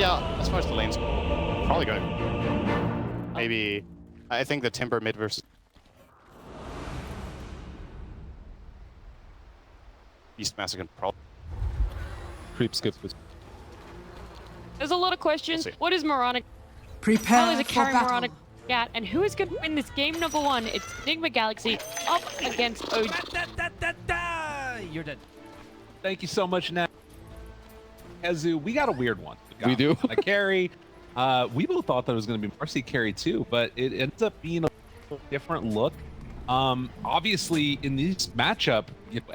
Yeah, as far as the lanes, probably going. Maybe, I think the Timber mid versus Beastmaster probably. Creep skip. There's a lot of questions. What is Moronic? Prepare How is it for carrying battle. Moronic at? And who is going to win this game number 1? It's Nigma Galaxy up against OG. You're dead. Thank you so much, Nat. Kazu, we got a weird one. We do. A carry. We both thought that it was going to be Marcy carry too, but it ends up being a different look. Obviously, in this matchup,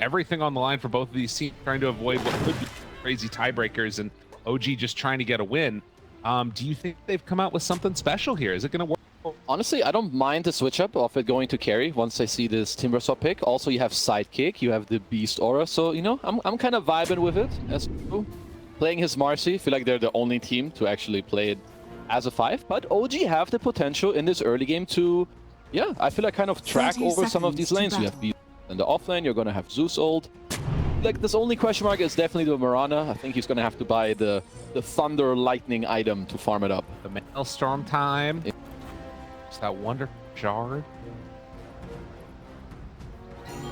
everything on the line for both of these teams, trying to avoid what could be crazy tiebreakers, and OG just trying to get a win. Do you think they've come out with something special here? Is it going to work? Honestly, I don't mind the switch up of it going to carry once I see this Timber swap pick. Also, you have Sidekick, you have the Beast Aura, so, you know, I'm kind of vibing with it. As playing his Marcy, I feel like they're the only team to actually play it as a 5. But OG have the potential in this early game to, yeah, I feel like kind of track over some of these lanes. You have Beast in the off lane, you're going to have Zeus ult. Like, this only question mark is definitely the Mirana. I think he's going to have to buy the Thunder Lightning item to farm it up. The Maelstrom time. It's that Wonder Jar.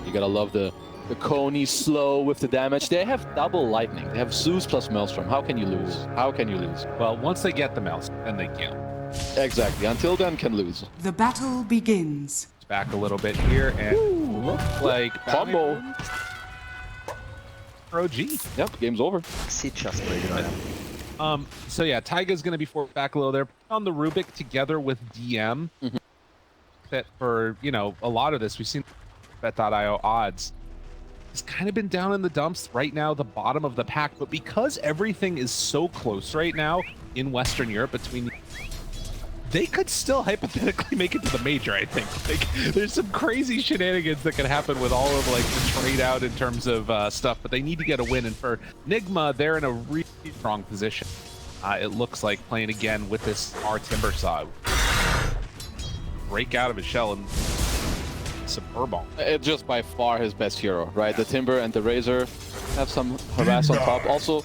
You gotta love the Coney slow with the damage. They have double lightning. They have Zeus plus Maelstrom. How can you lose? How can you lose? Well, once they get the Maelstrom, then they can. Exactly. Until then, can lose. The battle begins. Back a little bit here, and looks like combo. OG. Yep, game's over. So yeah, Taiga's going to be forced back a little there on the Rubik together with DM. That for, you know, a lot of this we've seen Bet.io odds. It's kind of been down in the dumps right now, the bottom of the pack, but because everything is so close right now in Western Europe between, they could still hypothetically make it to the major, I think. Like, there's some crazy shenanigans that can happen with all of like the trade out in terms of stuff, but they need to get a win. And for Nigma, they're in a really strong position. It looks like playing again with this R Timber Saw. Break out of his shell and Suburbon. It's just by far his best hero, right? The Timber and the Razor have some harass on top. Also,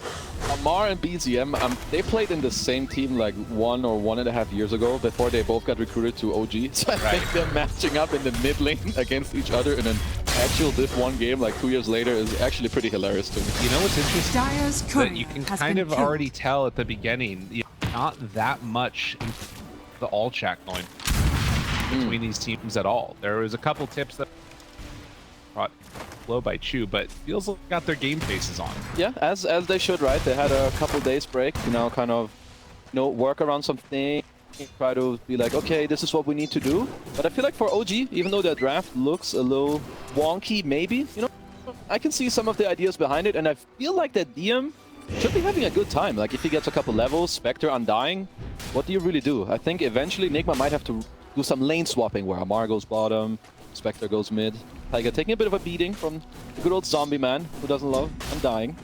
Amar and BZM, they played in the same team like 1 or 1.5 years ago before they both got recruited to OG. So I think them matching up in the mid lane against each other in an actual Div 1 game like 2 years later is actually pretty hilarious to me. You know what's interesting? Dyer's That you can kind of already tell at the beginning, you know, not that much in the all chat going between these teams at all. There was a couple tips that brought low by Chu, but feels like they got their game faces on. Yeah, as they should, right? They had a couple days break, you know, kind of, you know, work around something, try to be like, okay, this is what we need to do. But I feel like for OG, even though their draft looks a little wonky, maybe, you know, I can see some of the ideas behind it, and I feel like that DM should be having a good time. Like, if he gets a couple levels, Spectre Undying, what do you really do? I think eventually Nigma might have to do some lane swapping where Amar goes bottom, Spectre goes mid. Taiga taking a bit of a beating from the good old zombie man who doesn't love Undying.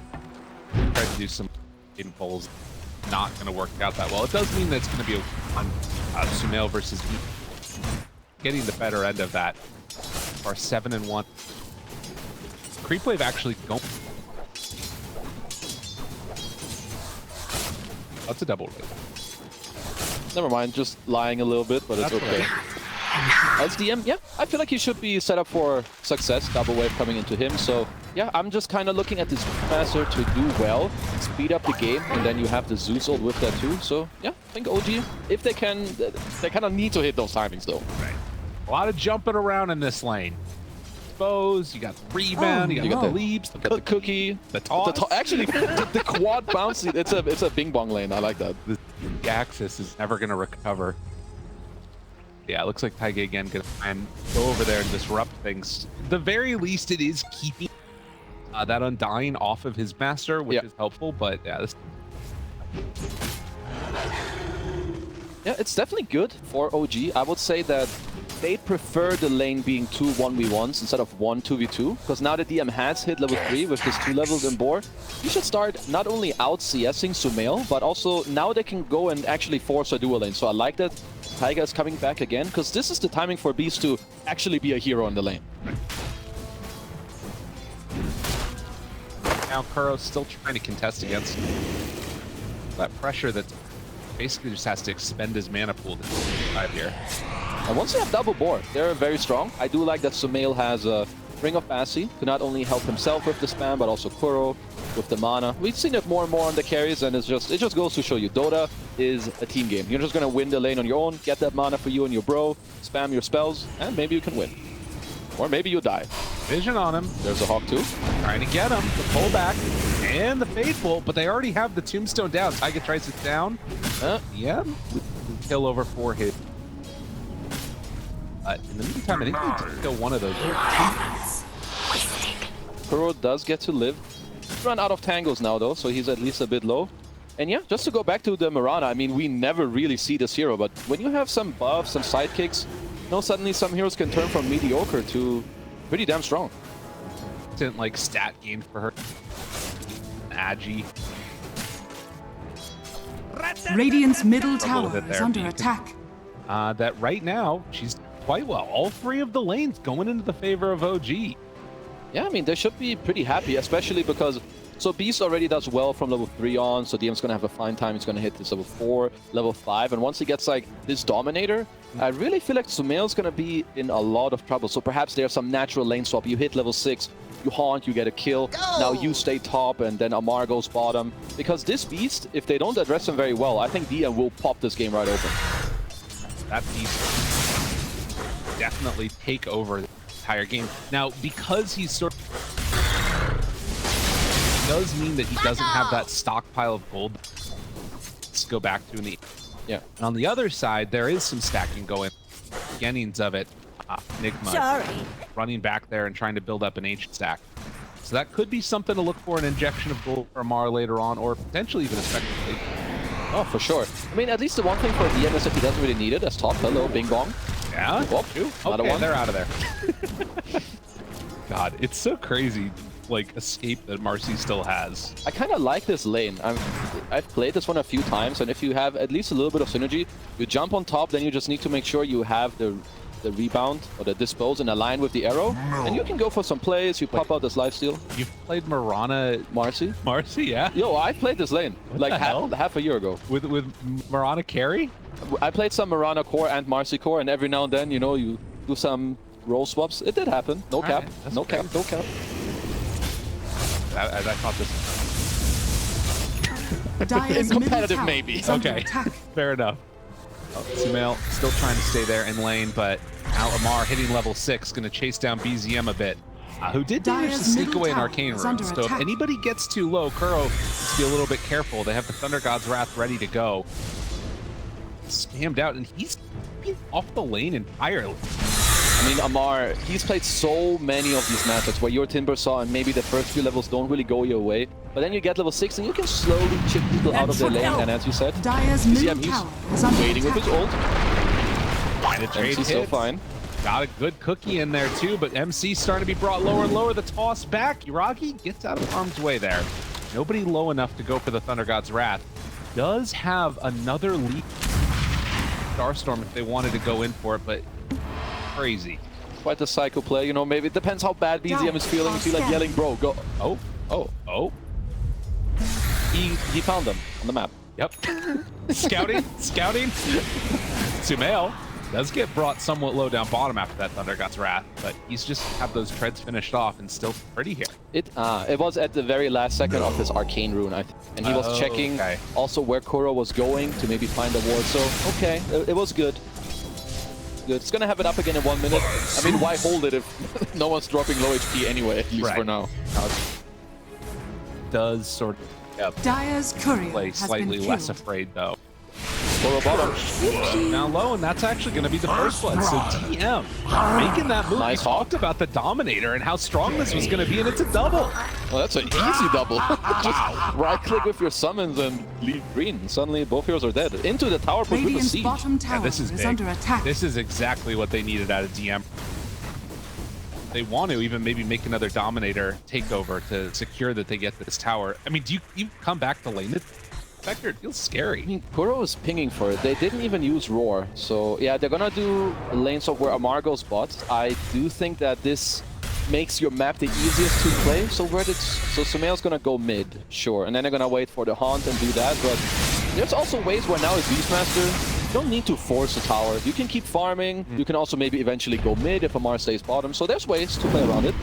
Tried to do some in polls, not going to work out that well. It does mean that it's going to be on Sumail versus E. Getting the better end of that. Or 7-1. Creep wave actually going. That's a double wave. Never mind, just lying a little bit, but it's okay. As DM, yeah, I feel like he should be set up for success. Double wave coming into him, so yeah, I'm just kind of looking at this Master to do well, speed up the game, and then you have the Zeus ult with that too. So yeah, I think OG, if they can, they kind of need to hit those timings though. Right. A lot of jumping around in this lane. Expose, you got the rebound, you got the leaps, the cookie, the toss. Actually, the quad bouncy. It's a bing bong lane. I like that. The Axis is never gonna recover. Yeah, it looks like Taiga again gonna try and go over there and disrupt things. At the very least, it is keeping that Undying off of his Master, which is helpful. But yeah, this. Yeah, it's definitely good for OG. I would say that they prefer the lane being 2 1v1s instead of 1 2v2, because now the DM has hit level 3 with his 2 levels in board. You should start not only out CSing Sumail, but also now they can go and actually force a dual lane. So I like that Taiga is coming back again, because this is the timing for Beast to actually be a hero in the lane. Now Kuro's still trying to contest against him. that pressure that basically just has to expend his mana pool to survive here. And once you have double board, they're very strong. I do like that Sumail has a Ring of Passy to not only help himself with the spam, but also Kuro with the mana. We've seen it more and more on the carries, and it just goes to show you, Dota is a team game. You're just going to win the lane on your own, get that mana for you and your bro, spam your spells, and maybe you can win. Or maybe you die. Vision on him. There's a Hawk too. Trying to get him. The pullback and the Faithful, but they already have the Tombstone down. Taiga tries it down. Yeah. Kill over 4 hits. In the meantime, I think we need to kill one of those. Kuro does get to live. He's run out of tangles now though, so he's at least a bit low. And yeah, just to go back to the Mirana, I mean, we never really see this hero, but when you have some buffs, some sidekicks, you know, suddenly some heroes can turn from mediocre to pretty damn strong. Didn't like stat gain for her. Agi. Radiant's middle Struggle tower with it is there. under You can- attack. That right now, she's quite well. All 3 of the lanes going into the favor of OG. Yeah, I mean, they should be pretty happy, especially because... So Beast already does well from level 3 on, so DM's going to have a fine time. He's going to hit this level 4, level 5, and once he gets, like, this Dominator, I really feel like Sumail's going to be in a lot of trouble. So perhaps there's some natural lane swap. You hit level 6, you haunt, you get a kill. Now you stay top, and then Amar goes bottom. Because this Beast, if they don't address him very well, I think DM will pop this game right open. That Beast definitely take over the entire game. Now, because he's sort of... does mean that he doesn't have that stockpile of gold to go back to in the... Yeah. And on the other side, there is some stacking going. Beginnings of it. Nigma running back there and trying to build up an ancient stack. So that could be something to look for, an injection of gold for Amar later on, or potentially even a spectacle. Oh, for sure. I mean, at least the one thing for DM is that he doesn't really need it as top. Hello, Bing Bong. Yeah? Whoop, another Okay, one. they're out of there. God, it's so crazy, like, escape that Marcy still has. I kind of like this lane. I've played this one a few times, and if you have at least a little bit of synergy, you jump on top, then you just need to make sure you have the rebound or the dispose and align with the arrow, and you can go for some plays. You pop out this lifesteal. You've played Mirana... Marcy? Marcy, yeah? Yo, I played this lane like the hell? half a year ago. With Mirana carry? I played some Mirana core and Marcy core, and every now and then, you know, you do some role swaps. It did happen. No cap. Right, No cap. No cap. I thought this... Dire's In middle competitive, tower maybe. is under Okay. attack. Fair enough. Sumail still trying to stay there in lane, but now Amar hitting level 6, going to chase down BZM a bit. Who did manage to Dire's sneak middle away an tower arcane is rune. under So if attack. anybody gets too low, Kuro needs to be a little bit careful. They have the Thunder God's Wrath ready to go. Scammed out, and he's off the lane entirely. I mean, Amar, he's played so many of these matchups where you're Timber Saw and maybe the first few levels don't really go your way. But then you get level 6 and you can slowly chip people out of their lane. And as you said, Dire's BZM, middle tower is under waiting with his attack. ult. Trying to trade MC's still hits. fine. Got a good cookie in there too, but MC starting to be brought lower and lower. The toss back. Yuragi gets out of harm's way there. Nobody low enough to go for the Thunder God's Wrath. Does have another leap Starstorm if they wanted to go in for it, but crazy. Quite the psycho play, you know, maybe it depends how bad BZM is feeling. If you like yelling, bro, go. Oh, Oh, oh. he found them on the map. Yep. Scouting. Sumail does get brought somewhat low down bottom after that Thunder God's Wrath, but he's just have those treads finished off and still pretty here. It was at the very last second of his arcane rune, I think. And he was checking okay. also where Kuro was going to maybe find a ward. So, okay, it was good. Good. It's gonna have it up again in 1 minute. I mean, why hold it if no one's dropping low HP anyway, at least Right. for now. Does sort of Dire's courier play has been slightly killed. less afraid though. Kuro bottom. Now low, and that's actually going to be the first one. So DM making that move. Nice We talked about the Dominator and how strong this was going to be, and it's a double. Well, that's an easy double. Just right-click with your summons and leave green. Suddenly, both heroes are dead. Into the tower push with the Radiant's siege. bottom Yeah, tower this is big. under attack. This is exactly what they needed out of DM. They want to even maybe make another Dominator takeover to secure that they get this tower. I mean, do you come back to lane it? Spectre, it feels scary. I mean, Kuro is pinging for it. They didn't even use Roar. So, yeah, they're gonna do a lane swap where Amar goes bot. I do think that this makes your map the easiest to play. So Sumail's gonna go mid, sure. And then they're gonna wait for the haunt and do that. But there's also ways where now as Beastmaster, you don't need to force a tower. You can keep farming. You can also maybe eventually go mid if Amar stays bottom. So there's ways to play around it.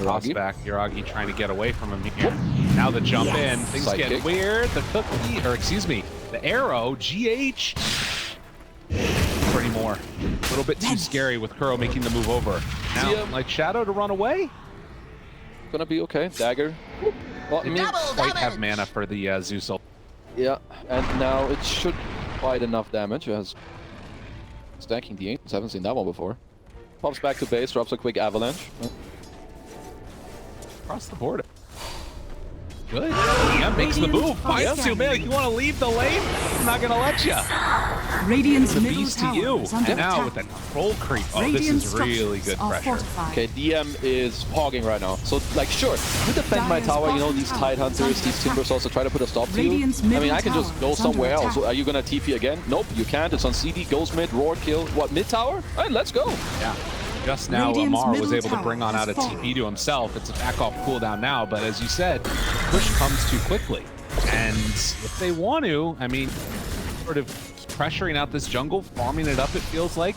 Toss back, Yuragi trying to get away from him here. Now the jump in, things Side get kick. weird. The cookie, or excuse me, the arrow, GH. Pretty more. A little bit too scary with Kuro making the move over. Now, like Shadow to run away. Gonna be okay. Dagger. Well, I mean, Quite have mana for the Zeus ult. yeah, and now it should quite enough damage. It has stacking the Ancients. Haven't seen that one before. Pops back to base, drops a quick avalanche. Across the board. Good. Yeah, makes the move. Finds you, man. You want to leave the lane? I'm not going to let you. Radiant's The middle beast to tower you. is under And now attack. with that troll creep. Oh, this Radiant is really good structures are pressure. fortified. Okay, DM is hogging right now. So, like, sure, you defend my Dire's tower, you know, bottom these tower Tide is Hunters, under these attack. Timbers also try to put a stop to you. Radiant's I mean, middle I can just tower go is under somewhere else. attack. Are you gonna TP again? Nope, you can't. It's on CD, goes mid, roar, kill. What, mid tower? All right, let's go. Yeah. Just now, Radiant's Amar was middle able to tower bring on out a has fallen. TP to himself. It's a back off cooldown now, but as you said, push comes too quickly. And if they want to, I mean, sort of pressuring out this jungle, farming it up, it feels like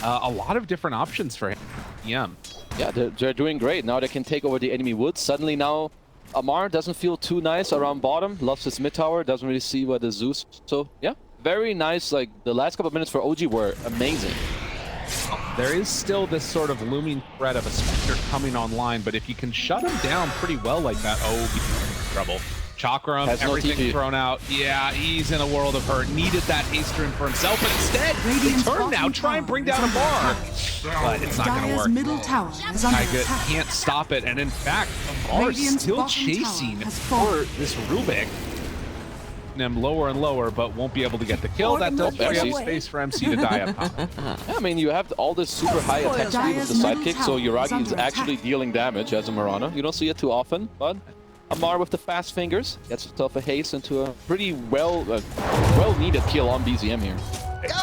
a lot of different options for him. Yeah. Yeah, they're doing great. Now they can take over the enemy woods. Suddenly now, Amar doesn't feel too nice around bottom. Loves his mid tower, doesn't really see where the Zeus. So, yeah, very nice. Like, the last couple of minutes for OG were amazing. There is still this sort of looming threat of a Spectre coming online, but if you can shut him down pretty well like that, oh, trouble. Chakram, Has no everything TP. thrown out. Yeah, he's in a world of hurt. Needed that haste rune for himself, but instead, Radiant's they turn now, bottom try and bring tower down is a bar. under But it's not going to Dire's work. middle tower is under Taiga attack. can't stop it, and in fact, Amar is Radiant's still bottom chasing tower has for fallen. this Rubik. Him lower and lower, but won't be able to get the kill. That does free up MC. space for MC to die up top. Yeah, I mean, you have all this super high attack speed with the Dire's sidekick, middle so tower is Yuragi is under actually attack. dealing damage as a Mirana. You don't see it too often, but Amar with the fast fingers gets himself a haste into a pretty well-needed kill on BZM here.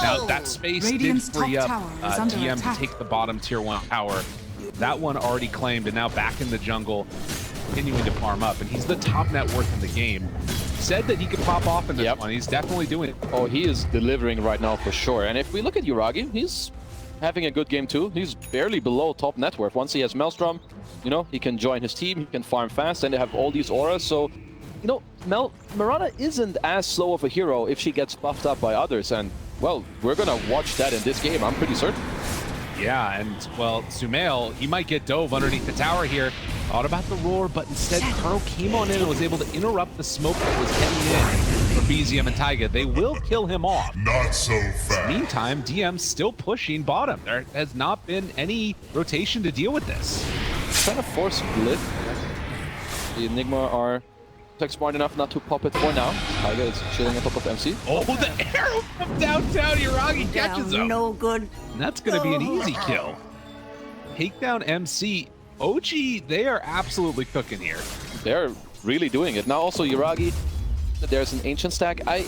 Now that space Radiant's did free top up tower is under DM attack. to take the bottom tier 1 tower. That one already claimed, and now back in the jungle, continuing to farm up. And he's the top net worth in the game. Said that he could pop off in this one. He's definitely doing it. Oh, he is delivering right now for sure. And if we look at Yuragi, he's having a good game too. He's barely below top net worth. Once he has Maelstrom, you know, he can join his team, he can farm fast, and they have all these auras. So, you know, Mirana isn't as slow of a hero if she gets buffed up by others. And, well, we're gonna watch that in this game, I'm pretty certain. Yeah, and, well, Sumail, he might get dove underneath the tower here. Thought about the roar, but instead Kuro came on in and was able to interrupt the smoke that was heading in for BZM and Taiga. They will kill him off. Not so fast. Meantime, DM's still pushing bottom. There has not been any rotation to deal with this. Trying to force split. The Nigma are smart enough not to pop it for now. Taiga is chilling on top of MC. Oh, the arrow from downtown. Yuragi catches him. No good. And that's going to be an easy kill. Take down MC. OG, they are absolutely cooking here. They're really doing it. Now also Yuragi, there's an ancient stack. I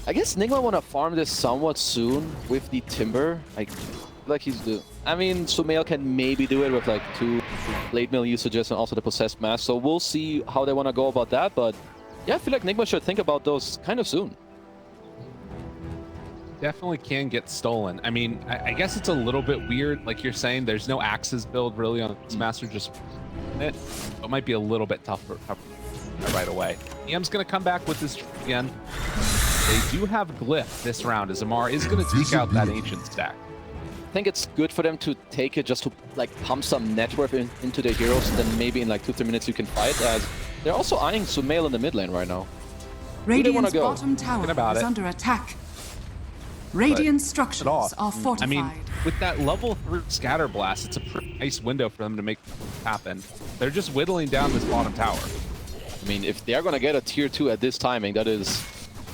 guess Nigma want to farm this somewhat soon with the Timber. Like he's the... I mean, Sumail can maybe do it with like 2 late mill usages and also the Possessed Mask. So we'll see how they want to go about that. But yeah, I feel like Nigma should think about those kind of soon. Definitely can get stolen. I mean, I guess it's a little bit weird. Like you're saying, there's no Axes build really on this Master, just it. It might be a little bit tougher right away. EM's going to come back with this again. They do have Glyph this round, as Amar is going to take out that Ancient stack. I think it's good for them to take it just to like pump some net worth into their heroes, and then maybe in like 2-3 minutes you can fight, as they're also eyeing Sumail in the mid lane right now. Radiant's go? bottom tower about is it. under attack. Radiant structures off. are fortified. I mean, with that level 3 Scatter Blast, it's a pretty nice window for them to make happen. They're just whittling down this bottom tower. I mean, if they're gonna get a tier 2 at this timing, that is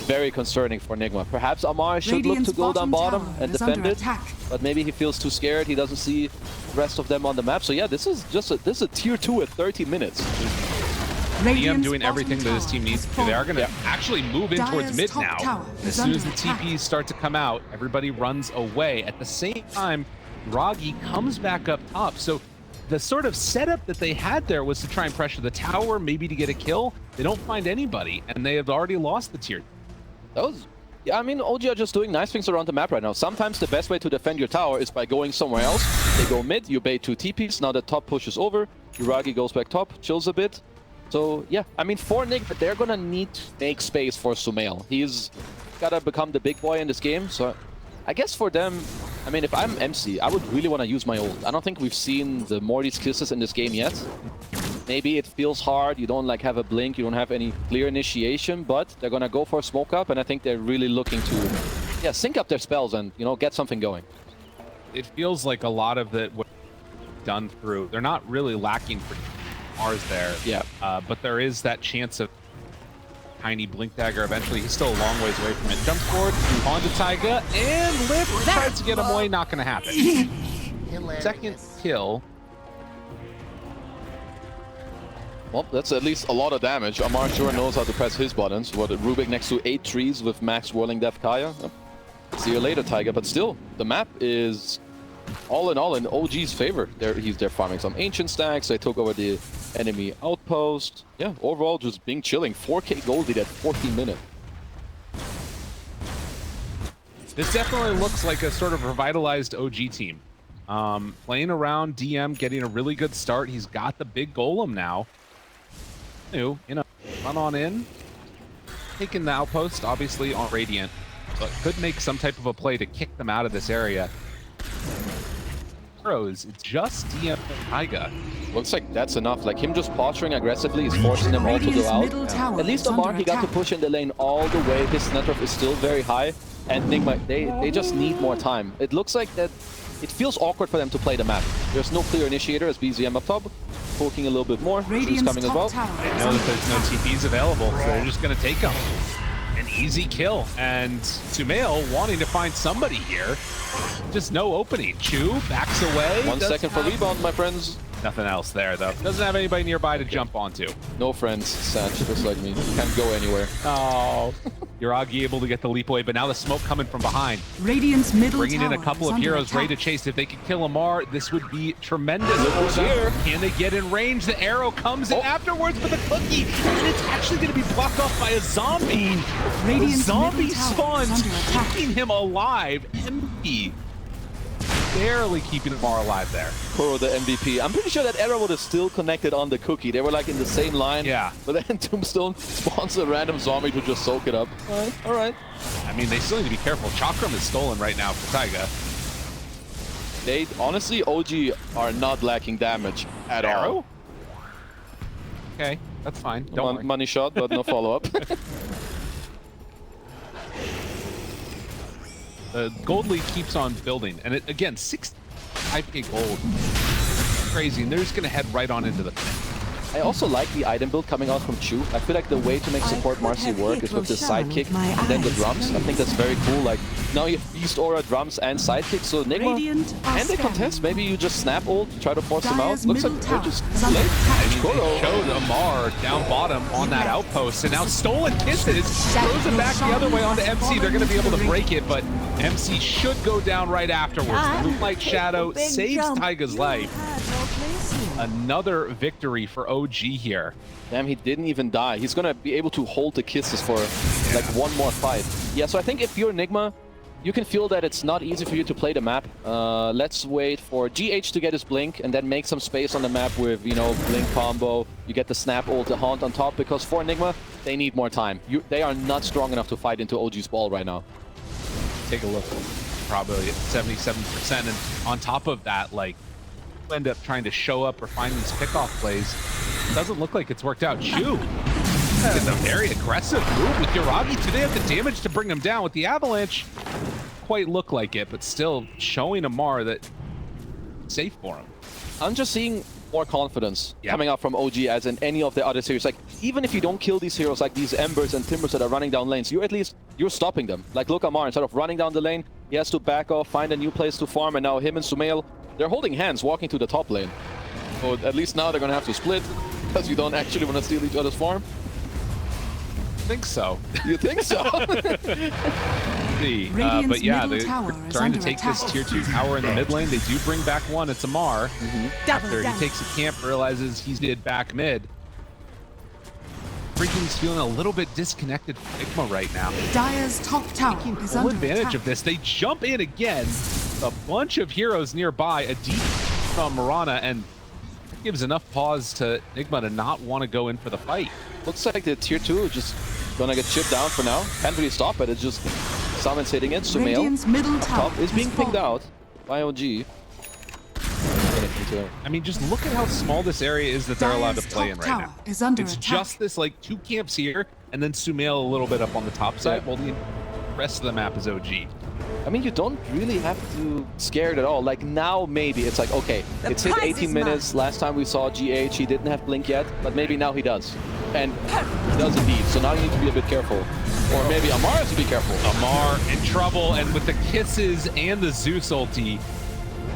very concerning for Nigma. Perhaps Amar should look Radiant's to go down bottom tower and is defend under it, attack. but maybe he feels too scared. He doesn't see the rest of them on the map. So yeah, this is a tier 2 at 30 minutes. DM doing everything that his team needs to do. They are going to actually move in towards Dire's mid top now. tower As is soon as the under attack. TPs start to come out, everybody runs away. At the same time, Ragi comes back up top. So the sort of setup that they had there was to try and pressure the tower, maybe to get a kill. They don't find anybody, and they have already lost the tier. That was... Yeah, I mean, OG are just doing nice things around the map right now. Sometimes the best way to defend your tower is by going somewhere else. They go mid, you bait 2 TPs, now the top pushes over, Yuragi goes back top, chills a bit. So, yeah, I mean, for Nick, they're gonna need to make space for Sumail. He's gotta become the big boy in this game, so I guess for them, I mean, if I'm MC, I would really want to use my ult. I don't think we've seen the Morty's Kisses in this game yet. Maybe it feels hard, you don't like have a blink, you don't have any clear initiation, but they're gonna go for a smoke up, and I think they're really looking to, yeah, sync up their spells and, you know, get something going. It feels like a lot of it was done through. They're not really lacking for Mars there. Yeah. But there is that chance of tiny blink dagger eventually. He's still a long ways away from it. Jumps forward onto Taiga, and Lift tries to get him away. Not gonna happen. Second kill. Well, that's at least a lot of damage. Amar sure knows how to press his buttons. What, Rubik next to 8 trees with max Whirling Death Kaya? See you later, Taiga. But still, the map is all in OG's favor. They're farming some ancient stacks. They took over the enemy outpost. Yeah, overall just being chilling. 4k gold lead at 14 minutes. This definitely looks like a sort of revitalized OG team. Playing around DM, getting a really good start. He's got the big golem now. You know, run on in. Taking the outpost, obviously, on Radiant. But could make some type of a play to kick them out of this area. It's just DM and Taiga. Looks like that's enough. Like him just posturing aggressively is forcing them all to go out. At least Amar, he got to push in the lane all the way. His net worth is still very high. And Nigma, they just need more time. It looks like that it feels awkward for them to play the map. There's no clear initiator as BZM up top. Poking a little bit more. She's coming as well. They know that there's no TPs available, so they're just going to take them. An easy kill. And Sumail wanting to find somebody here. Just no opening. Chu backs away. 1 second for rebound, my friends. Nothing else there, though. Doesn't have anybody nearby to jump onto. No friends, Satch, just like me. Can't go anywhere. Oh. Yuragi able to get the leap away, but now the smoke coming from behind. Radiant's middle Bringing in a tower couple is of under heroes ready to attack. chase. If they could kill Amar, this would be tremendous. Look who's here. Can they get in range? The arrow comes in afterwards for the cookie, and it's actually going to be blocked off by a zombie. Radiant's Zombie middle tower is spawns, under attack. keeping him alive. MP barely keeping Amar alive there. Kuro, the MVP. I'm pretty sure that arrow would have still connected on the cookie. They were like in the same line. Yeah. But then Tombstone spawns a random zombie to just soak it up. All right. I mean, they still need to be careful. Chakram is stolen right now for Taiga. They honestly, OG are not lacking damage at all. Arrow? Okay, that's fine. Don't worry. Money shot, but no follow-up. The gold lead keeps on building, and it, again, 65k gold. Crazy, and they're just gonna head right on into the pit. I also like the item build coming out from Chu. I feel like the way to make support Marcy work is with the sidekick and then the drums. I think that's very cool. Like, now you have Beast Aura, drums, and sidekick. So Nigma, and they contest. Maybe you just snap ult, try to force them out. Looks like they're just late. They showed Amar down bottom on that outpost, and now Stolen Kisses throws it back the other way onto MC. They're going to be able to break it, but MC should go down right afterwards. The Moonlight Shadow saves Taiga's life. Another victory for OG here. Damn, he didn't even die. He's gonna be able to hold the kisses for like one more fight. Yeah, so I think if you're Nigma, you can feel that it's not easy for you to play the map. Let's wait for GH to get his blink and then make some space on the map with, you know, blink combo. You get the snap ult, the haunt on top, because for Nigma, they need more time. They are not strong enough to fight into OG's ball right now. Take a look. Probably at 77%, and on top of that, like, end up trying to show up or find these pickoff plays. Doesn't look like it's worked out. Chu is a very aggressive move with Yuragi. Do they have the damage to bring him down? With the avalanche, quite look like it, but still showing Amar that it's safe for him. I'm just seeing more confidence coming out from OG as in any of the other series. Like, even if you don't kill these heroes like these Embers and Timbers that are running down lanes, you're stopping them. Like, look, Amar, instead of running down the lane, he has to back off, find a new place to farm, and now him and Sumail, they're holding hands walking to the top lane. So at least now they're gonna have to split, because you don't actually want to steal each other's farm. I think so. You think so? But yeah, they're trying to take this tier 2 tower in the mid lane. They do bring back one. It's Amar. After he takes a camp, realizes he's did back mid. Freaking's feeling a little bit disconnected from Nigma right now. Dire's top tower Taking is full under advantage attack. of this. They jump in again. A bunch of heroes nearby. A deep from Marana, and that gives enough pause to Nigma to not want to go in for the fight. Looks like the tier 2 just gonna get chipped down for now. Can't really stop it. It's just Summon's hitting it. Sumail Radiant's middle up tower top is has being pinged fallen. out by OG. I mean, just look at how small this area is that they're allowed to Dire's play in top right tower now. is under It's attack. just this like 2 camps here, and then Sumail a little bit up on the top side, while the rest of the map is OG. I mean, you don't really have to scare it at all. Like now, maybe it's like, okay, it's hit 18 minutes. Last time we saw GH, he didn't have Blink yet, but maybe now he does. And he does indeed. So now you need to be a bit careful. Or maybe Amar has to be careful. Amar in trouble, and with the kisses and the Zeus ulti,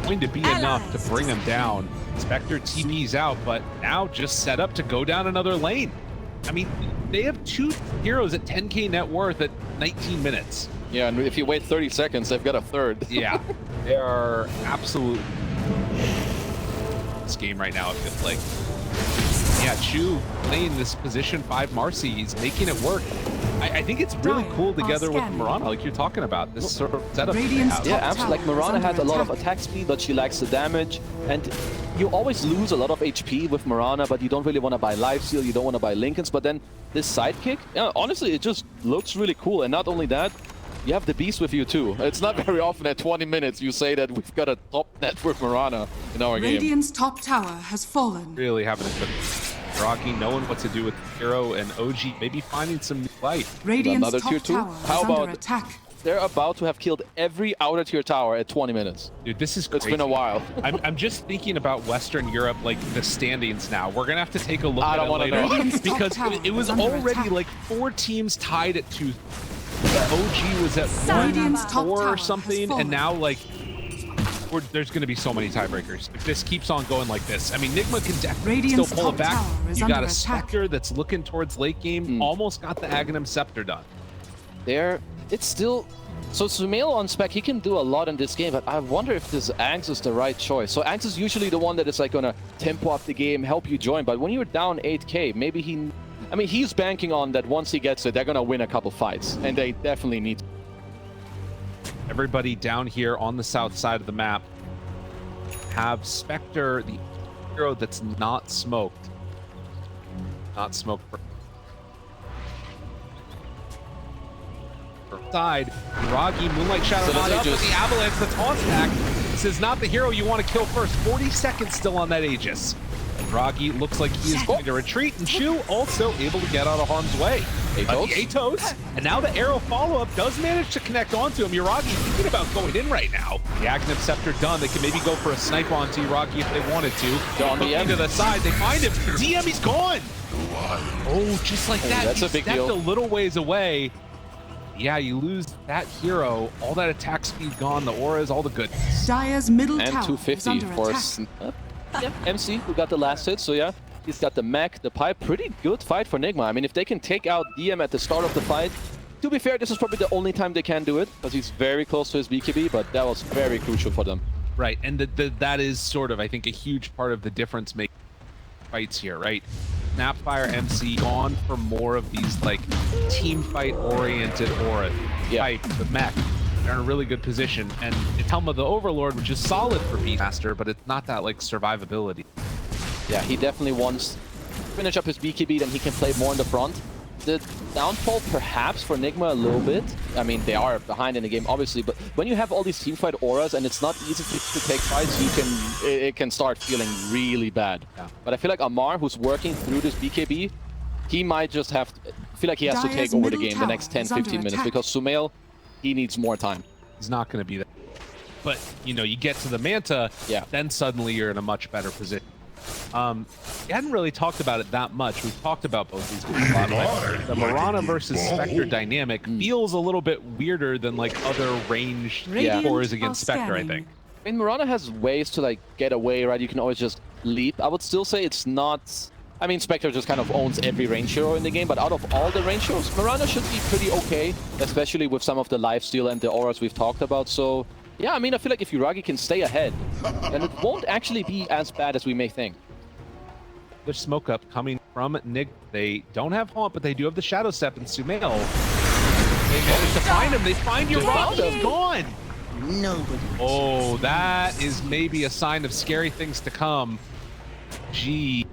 going to be enough to bring him down. Spectre TP's out, but now just set up to go down another lane. I mean, they have 2 heroes at 10k net worth at 19 minutes. Yeah, and if you wait 30 seconds, they've got a third. Yeah, they are absolute this game right now, it feels like. Yeah, Chu playing this position 5 Marcy, he's making it work. I think it's really cool together with Marana, like you're talking about, this sort of setup. Radiant's Yeah, top absolutely. Like tower is Marana under has a lot of attack. attack speed, but she lacks the damage. And you always lose a lot of HP with Marana, but you don't really want to buy Lifesteal, you don't want to buy Lincolns. But then this sidekick, yeah, honestly, it just looks really cool. And not only that, you have the Beast with you too. It's not very often at 20 minutes you say that we've got a top net with Marana in our game. Radiant's top tower has fallen. Really having a good Rocky, knowing what to do with Hero and OG, maybe finding some new light. Radiant's Another top tier 2? tower How is under about- attack. They're about to have killed every outer tier tower at 20 minutes. Dude, this is It's crazy. been a while. I'm just thinking about Western Europe, like the standings now. We're gonna have to take a look I at don't it wanna later know. Radiant's top because tower it was is under already attack. like 4 teams tied at 2. OG was at Radiant's top 1-4 tower or has something, fallen. and now like there's gonna be so many tiebreakers if this keeps on going like this. I mean, Nigma can definitely Radiant's still pull it top back. tower is You got under a attack. Spectre that's looking towards late game, almost got the Aghanim Scepter done. It's still... So Sumail on spec, he can do a lot in this game, but I wonder if this Axe is the right choice. So Axe is usually the one that is like gonna tempo up the game, help you join, but when you're down 8k, maybe he... I mean, he's banking on that once he gets it, they're gonna win a couple fights, and they definitely need to. Everybody down here on the south side of the map have Spectre, the hero that's not smoked. Not smoked for side. Ragi, Moonlight Shadow So not does up with Aegis. the Avalanche, the toss back. This is not the hero you want to kill first. 40 seconds still on that Aegis. And Ragi looks like he is going to retreat, and Chu also able to get out of harm's way. Atos? The Atos, and now the arrow follow-up does manage to connect onto him. Uragi thinking about going in right now. The Aghanim Scepter done. They can maybe go for a snipe onto Uragi if they wanted to. Go on the Looking M. to the side, they find him. DM, he's gone. Oh, just like that. that's he a big stepped deal. a little ways away. Yeah, you lose that hero. All that attack speed gone. The auras, all the good. Dire's middle And tower is 250 under for attack. MC, who got the last hit, so yeah. He's got the mech, the pipe. Pretty good fight for Nigma. I mean, if they can take out DM at the start of the fight, to be fair, this is probably the only time they can do it, because he's very close to his BKB, but that was very crucial for them. Right, and that is sort of, I think, a huge part of the difference making fights here, right? Snapfire MC gone for more of these like team fight oriented aura type, the mech. They're in a really good position, and it's Helm of the Overlord, which is solid for Beastmaster, but it's not that like survivability. Yeah, he definitely wants to finish up his BKB, then he can play more in the front. The downfall perhaps for Nigma a little bit. I mean, they are behind in the game, obviously, but when you have all these teamfight auras and it's not easy to take fights, it can start feeling really bad. Yeah. But I feel like Amar, who's working through this BKB, he might just have to... I feel like he has to Dire's take over the middle game the next tower 10, is under 15 minutes, attack. because Sumail, he needs more time. He's not going to be that. But, you know, you get to the Manta, Yeah. then suddenly you're in a much better position. We hadn't really talked about it that much. We've talked about both these games a lot. Like, the Marana versus Spectre dynamic feels a little bit weirder than like other ranged Radiant cores are against Spectre, I scanning. think. I mean, Marana has ways to like get away, right? You can always just leap. I would still say it's not... I mean, Spectre just kind of owns every range hero in the game, but out of all the range heroes, Marana should be pretty okay, especially with some of the lifesteal and the auras we've talked about. So, yeah, I mean, I feel like if Uragi can stay ahead, then it won't actually be as bad as we may think. There's smoke up coming from Nick. They don't have Haunt, but they do have the Shadow Step and Sumail. They manage to find him. They find Uraki. He's gone. Nobody. Oh, that is maybe a sign of scary things to come. Gee.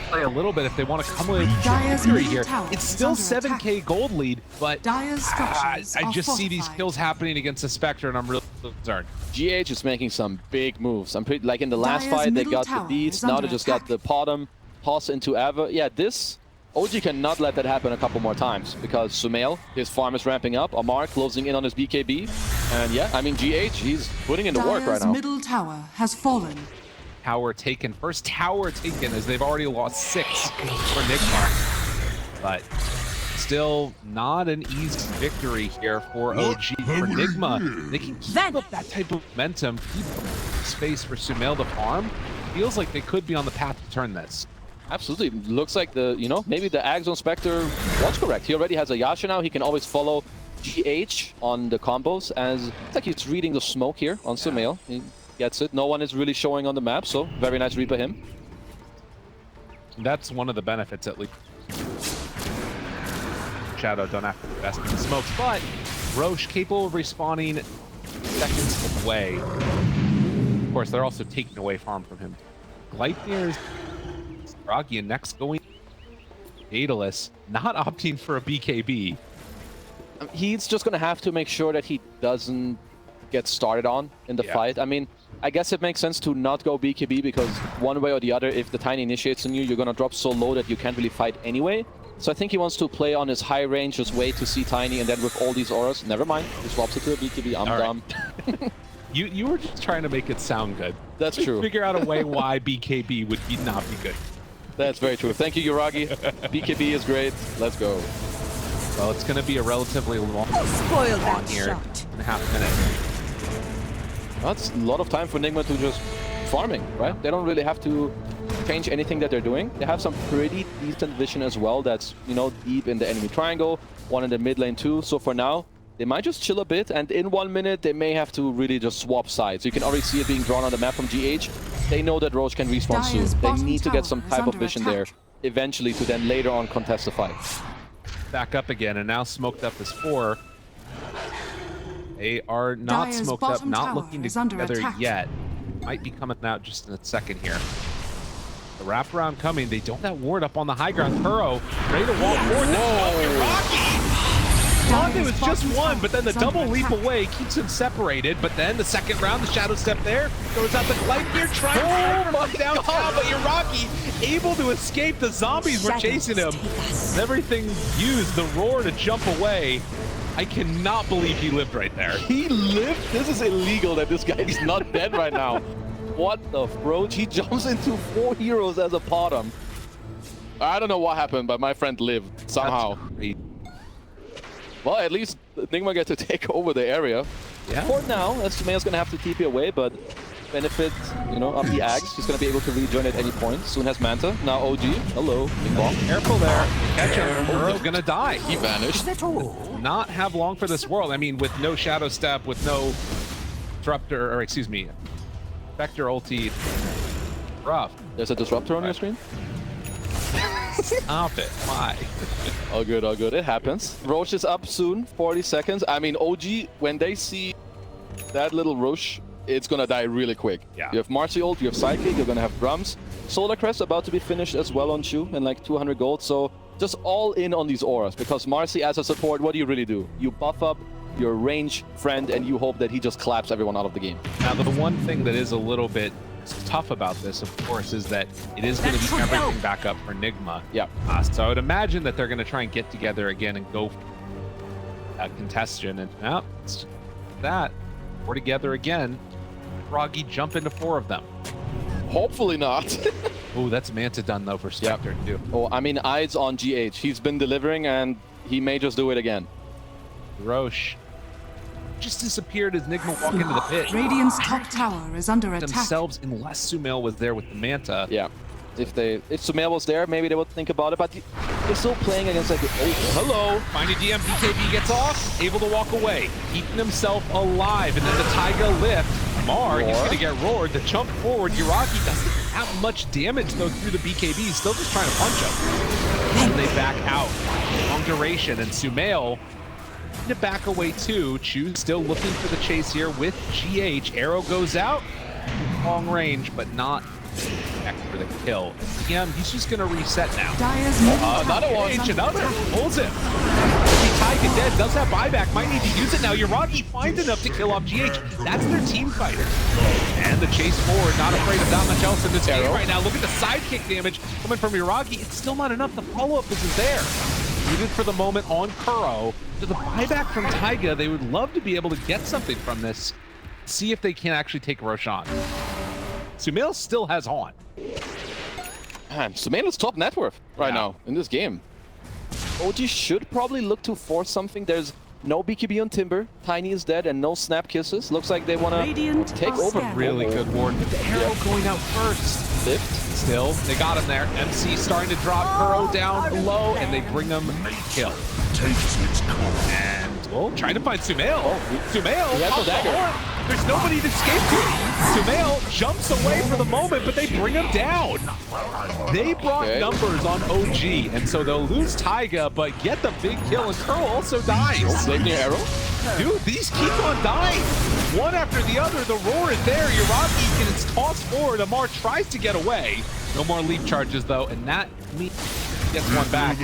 Play a little bit if they want to come with Dire's victory middle here. tower It's is still under 7k gold lead, but Dire's structures I are just see these fortified. kills happening against the Spectre, and I'm really concerned. GH is making some big moves. I'm pretty like in the last Dire's fight they middle got the tower beats. is Now under they just attack. got the bottom toss into Ava. Yeah, this OG cannot let that happen a couple more times because Sumail, his farm is ramping up. Amar closing in on his BKB, and yeah, I mean GH, he's putting in the work right Dire's now. middle tower has fallen. Tower taken. First tower taken as they've already lost 6 for Nigma. But still not an easy victory here for OG. For Nigma, they can keep up that type of momentum, keep space for Sumail to farm. Feels like they could be on the path to turn this. Absolutely. Looks like maybe the Ags on Spectre was correct. He already has a Yasha now. He can always follow GH on the combos as it's like he's reading the smoke here on Sumail. He gets it. No one is really showing on the map, so very nice read by him. That's one of the benefits, at least. Shadow don't have to invest in the smokes, but Roche capable of respawning seconds away. Of course, they're also taking away farm from him. Gleipnir's Groggy and next going Daedalus, not opting for a BKB. He's just going to have to make sure that he doesn't get started on in the fight. I mean, I guess it makes sense to not go BKB because one way or the other, if the Tiny initiates on you, you're going to drop so low that you can't really fight anyway. So I think he wants to play on his high range, just wait to see Tiny, and then with all these auras, never mind, he swaps it to a BKB. I'm dumb. You were just trying to make it sound good. That's true. Figure out a way why BKB would not be good. That's very true. Thank you, Uragi. BKB is great. Let's go. Well, it's going to be a relatively long Spoil on that here. shot. 2.5 minutes. That's a lot of time for Nigma to just farming, right? They don't really have to change anything that they're doing. They have some pretty decent vision as well that's, deep in the enemy triangle, one in the mid lane too. So for now, they might just chill a bit, and in 1 minute, they may have to really just swap sides. You can already see it being drawn on the map from GH. They know that Roche can respawn soon. Dire's They bottom need to get some tower type is of under vision attack. there eventually to then later on contest the fight. Back up again, and now smoked up is 4. They are not Dire's smoked up, bottom not tower looking is under together attack. yet. Might be coming out just in a second here. The wraparound coming. They don't have ward up on the high ground. Kuro ready to walk forward. Rocky! Thought it was just one, but then the double leap away keeps him separated. But then the second round, the shadow step there, goes out the Gleipnir, trying to run downtown, but Uraki able to escape. The zombies were chasing him. Everything used the roar to jump away. I cannot believe he lived right there. He lived? This is illegal that this guy is not dead right now. What the approach? He jumps into 4 heroes as a bottom. I don't know what happened, but my friend lived somehow. Well, at least Nigma get to take over the area. Yeah. For now, Sumail's gonna have to TP away, but benefit, of the Ags. He's gonna be able to rejoin at any point. Soon has Manta. Now OG. Hello. Bing bong. Careful there. Catch him. Kuro's gonna die. He vanished. Not have long for this world. I mean, with no shadow step, with no disruptor, or excuse me, Vector ulti. Rough. There's a disruptor on your screen? Stop it. Why? All good, all good. It happens. Roche is up soon. 40 seconds. I mean, OG, when they see that little Roche, it's gonna die really quick. Yeah. You have Marcy ult, you have Psychic, you're gonna have Drums. Solar Crest about to be finished as well on Shu and like 200 gold. So just all in on these auras because Marcy as a support, what do you really do? You buff up your range friend and you hope that he just claps everyone out of the game. Now, the one thing that is a little bit tough about this, of course, is that it is going to be everything back up for Nigma. Yeah. So I would imagine that they're going to try and get together again and go for a contestation. And now, it's that. We're together again. Froggy jump into 4 of them. Hopefully not. Oh, that's Manta done, though, for Spectre, too. Oh, I mean, eyes on GH. He's been delivering and he may just do it again. Roche just disappeared as Nigma walked into the pit. Radiant's top tower is under attack. Themselves, unless Sumail was there with the Manta. Yeah. If Sumail was there, maybe they would think about it, but they're still playing against like, oh, hello. Finding DM, BKB gets off, able to walk away, keeping himself alive, and then the Taiga lift. Mar, he's gonna get roared, the jump forward, Uraki doesn't that much damage though through the BKB. He's still just trying to punch him. And they back out. Long duration, and Sumail to back away too. Chu still looking for the chase here with GH. Arrow goes out. Long range, but not back for the kill. Yeah, he's just gonna reset now. Dire's middle Another tower one, is under another attack. pulls him. Taiga dead, does have buyback, might need to use it now. Yuragi finds enough to kill off GH. That's their team fighter. And the chase forward, not afraid of that much else in this game right now. Look at the sidekick damage coming from Yuragi. It's still not enough. The follow-up isn't there. Needed for the moment on Kuro. To the buyback from Taiga, they would love to be able to get something from this. See if they can actually take Roshan. Sumail still has on. Man, Sumail is top net worth right now in this game. OG should probably look to force something. There's no BKB on Timber. Tiny is dead and no snap kisses. Looks like they want to Radiant take are over. scared. Really good ward, but the arrow going out first. Lift. Still, they got him there. MC starting to drop Kuro down low, and they bring him kill. And, well, trying to find Sumail. Sumail, He has no dagger. There's nobody to escape to. Sumail jumps away for the moment, but they bring him down. They brought numbers on OG, and so they'll lose Taiga, but get the big kill, and Kuro also dies. Save near arrow. Dude, these keep on dying. One after the other, the roar is there. Yuragi gets tossed forward. Amar tries to get away. No more leap charges, though, and that gets one back.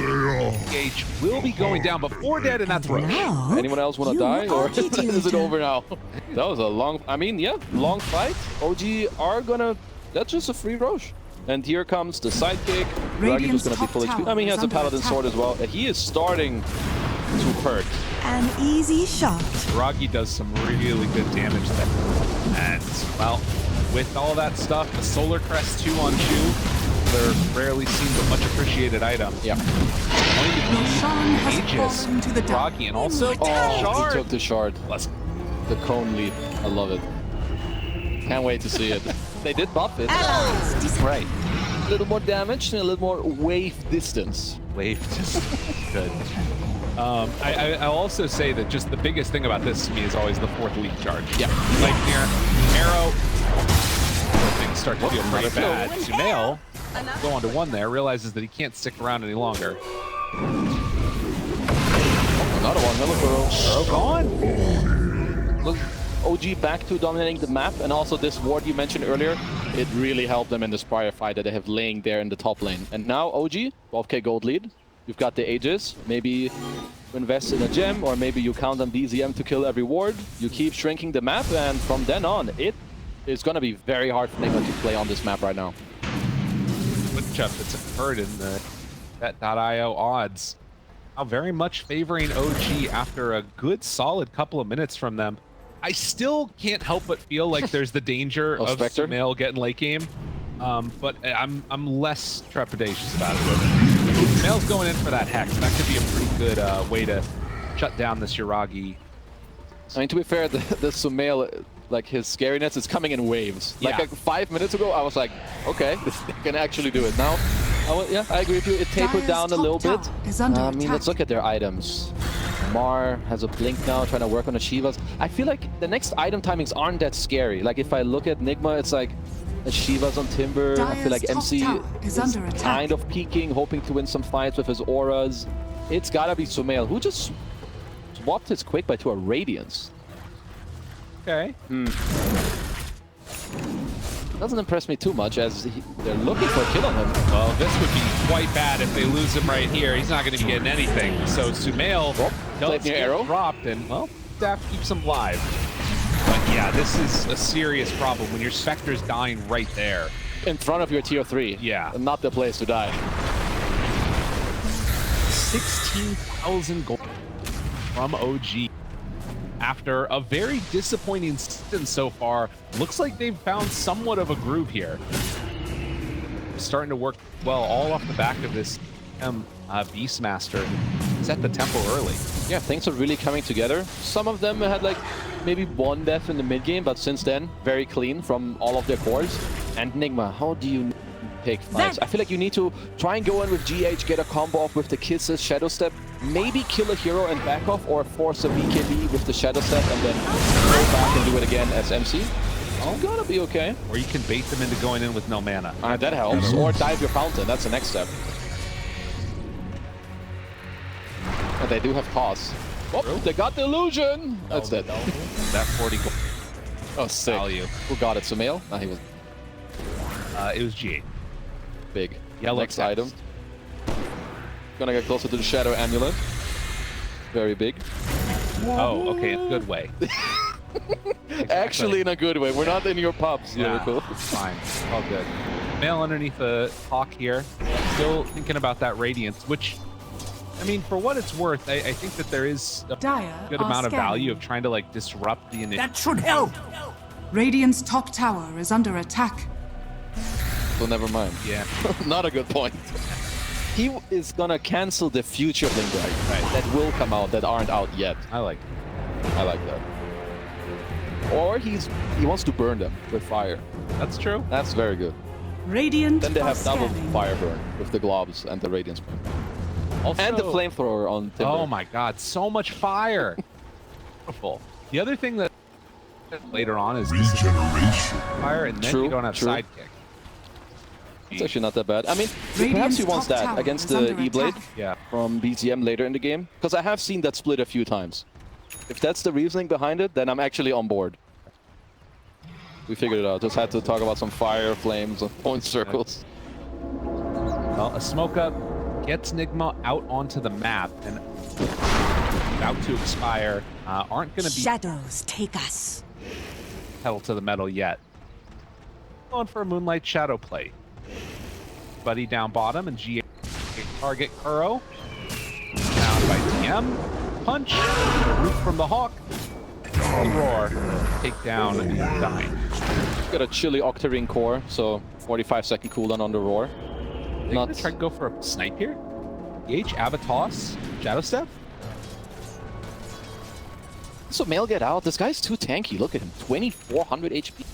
Gage will be going down, but 4 dead, and that's Roche. Anyone else want to die, or is it over now? That was a long, I mean, yeah, long fight. OG are gonna, that's just a free Roche. And here comes the sidekick. Yuragi was gonna be full HP. I mean, he has a paladin sword as well. He is starting to perk. An easy shot. Yuragi does some really good damage there. And, well, with all that stuff, the Solar Crest 2 on Chu, they're rarely seen but much appreciated item. Yeah. Going to Roshan has be Aegis, fallen to the dark. Yuragi, and also Oh, Shard. he took the shard. Let's The cone lead. I love it. Can't wait to see it. They did buff it. right. A little more damage and a little more wave distance. Wave just good. I'll also say that just the biggest thing about this to me is always the 4th leap charge. Yeah. Like near arrow, things start to feel pretty bad. Sumail go on to 1 there, realizes that he can't stick around any longer. Another one, Arrow gone. Look, OG back to dominating the map, and also this ward you mentioned earlier, it really helped them in this prior fight that they have laying there in the top lane. And now OG, 12k gold lead. You've got the Aegis. Maybe you invest in a gem, or maybe you count on BZM to kill every ward. You keep shrinking the map, and from then on, it is going to be very hard for Nigma to play on this map right now. Woodchuck that's occurred in the Bet.io odds. Now very much favoring OG after a good solid couple of minutes from them. I still can't help but feel like there's the danger of Spectre? Sumail getting late game, but I'm less trepidatious about it. Sumail's going in for that Hex. That could be a pretty good way to shut down this Yuragi. I mean, to be fair, the Sumail, like his scariness is coming in waves. Like 5 minutes ago, I was like, okay, they can actually do it. Now, yeah, I agree with you. It tapered down a little bit. I mean, let's look at their items. Mar has a blink now, trying to work on the Shivas. I feel like the next item timings aren't that scary. Like if I look at Nigma, it's like a Shivas on Timber. I feel like MC is kind of peeking, hoping to win some fights with his auras. It's gotta be Sumail, who just swapped his quick to a Radiance. Okay. Doesn't impress me too much, as they're looking for a kill on him. Well, this would be quite bad if they lose him right here. He's not going to be getting anything. So Sumail does near get arrow. dropped, and well, Staff keeps him alive. But yeah, this is a serious problem when your Spectre's dying right there. In front of your tier 3. Yeah. Not the place to die. 16,000 gold from OG. After a very disappointing season so far, looks like they've found somewhat of a groove here. Starting to work well all off the back of this Beastmaster. Set the tempo early. Yeah, things are really coming together. Some of them had like maybe 1 death in the mid game, but since then, very clean from all of their cores. And Nigma, how do you take fights? I feel like you need to try and go in with GH, get a combo off with the kisses, Shadow Step, maybe kill a hero and back off, or force a BKB with the Shadow Step and then go back and do it again as MC. It's gonna be okay. Or you can bait them into going in with no mana. That helps. Or dive your fountain. That's the next step. And they do have toss. Oh, they got the illusion. That's dead. That 40 gold Oh, sick. value. Who got it? Sumail? Nah, he was It was G8. big. Yellow Next text. item. Gonna get closer to the Shadow Amulet. Very big. Oh, okay, in a good way. Actually, in a good way. We're not in your pubs. Yeah, Lyrical. it's fine. All good. Mail underneath the hawk here. Still thinking about that Radiance, which, I mean, for what it's worth, I think that there is a Dire good are amount of value scanning. of trying to, like, disrupt the initiative. That should help. Radiant's top tower is under attack. So never mind. Yeah. Not a good point. He is gonna cancel the future Blink Drag that will come out that aren't out yet. I like it. I like that. Or he wants to burn them with fire. That's true. That's very good. Radiant Then they are have double scanning. fire burn with the globs and the radiance burn. Also, And the flamethrower on Timber. Oh my god, so much fire. Beautiful. The other thing that later on is Regeneration. fire, and then True, you don't have true. sidekick. It's actually not that bad. I mean, perhaps Radiant's he wants top that tower against is the under E-Blade attack. Yeah. from BZM later in the game. Because I have seen that split a few times. If that's the reasoning behind it, then I'm actually on board. We figured it out. Just had to talk about some fire, flames, and point circles. Well, a smoke up gets Nigma out onto the map and about to expire. Aren't going to be Shadows take us. pedal to the metal yet. Going for a Moonlight Shadow play. Buddy down bottom and G8 target Kuro. Down by DM. Punch. Root from the Hawk. The roar. Take down the Dying. Got a chilly Octarine core, so 45-second cooldown on the roar. They gonna try to go for a snipe here? EH, Abatos, Shadow Step? So Mail get out. This guy's too tanky. Look at him. 2400 HP.